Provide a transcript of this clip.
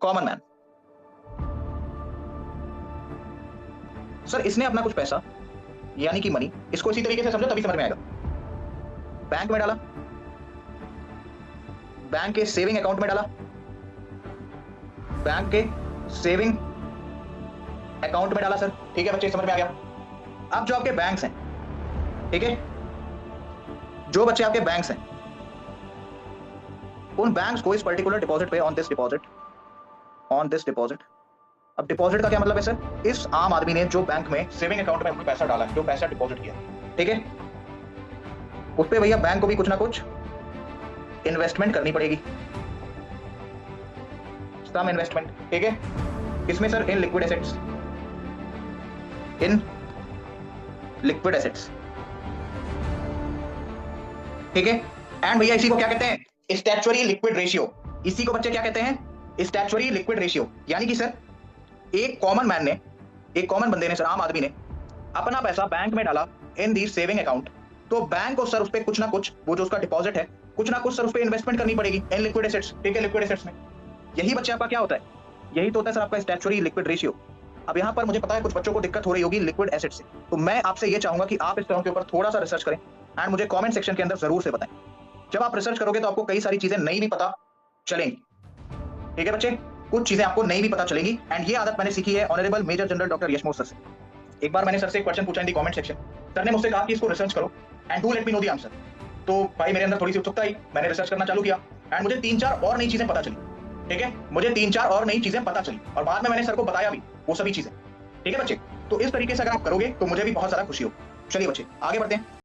Common man, sir इसने अपना कुछ पैसा यानी कि मनी, इसको इसी तरीके से समझो तभी समझ में आएगा। बैंक में डाला, बैंक के सेविंग अकाउंट में डाला, बैंक के सेविंग अकाउंट में डाला सर। ठीक है बच्चे, समझ में आ गया। अब जो आपके बैंक्स हैं, ठीक है, जो बच्चे आपके बैंक्स हैं, उन बैंक्स को इस पर्टिकुलर डिपॉजिट पे ऑन दिस डिपॉजिट, अब डिपॉजिट का क्या मतलब है सर? इस आम आदमी ने जो बैंक में सेविंग अकाउंट में अपना पैसा डाला है, जो पैसा डिपॉजिट किया, ठीक है, उस पे भैया बैंक को भी कुछ ना कुछ इन्वेस्टमेंट करनी पड़ेगी, सम इन्वेस्टमेंट, ठीक है, इसमें सर इन लिक्विड एसेट्स, ठीक है। एंड भैया इसी को क्या कहते हैं? Statutory liquid ratio. इसी को बच्चे क्या कहते हैं? Statutory liquid ratio. यानी कि सर एक कॉमन मैन ने, एक कॉमन बंदे ने सर, आम आदमी ने अपना पैसा बैंक में डाला इन दी सेविंग अकाउंट, तो बैंक को सर उस पर कुछ ना कुछ, वो जो उसका डिपॉजिट है, कुछ ना कुछ सर उस पर इन्वेस्टमेंट करनी पड़ेगी इन लिक्विड एसेट्स, ठीक है, लिक्विड एसेट्स में। यही बच्चे आपका क्या होता है? यही तो होता है सर आपका स्टैट्यूटरी लिक्विड रेशियो। अब यहाँ पर मुझे पता है कुछ बच्चों को दिक्कत हो रही होगी लिक्विड एसेट से, तो मैं आपसे ये चाहूंगा कि आप इस टर्म के ऊपर थोड़ा सा रिसर्च करें एंड मुझे कमेंट सेक्शन के अंदर जरूर से बताएं। जब आप रिसर्च करोगे तो आपको कई सारी चीजें नई भी पता चलेंगी, ठीक है बच्चे, कुछ चीजें आपको नई भी पता चलेंगी। एंड ये आदत मैंने सीखी है honourable major general doctor Yashmoh sir से। एक बार मैंने सर से एक क्वेश्चन पूछा in the comment section, sir ने मुझसे कहा कि इसको रिसर्च करो and do let me know the answer. तो भाई मेरे अंदर थोड़ी सी उत्सुकता आई, मैंने रिसर्च करना चालू किया एंड मुझे 3-4 और नई चीजें पता चली, ठीक है, मुझे 3-4 और नई चीजें पता चली और बाद में मैंने सर को बताया भी वो सभी चीजें, ठीक है बच्चे। तो इस तरीके से अगर आप करोगे तो मुझे भी बहुत ज्यादा खुशी हो। चलिए बच्चे आगे बढ़ते हैं।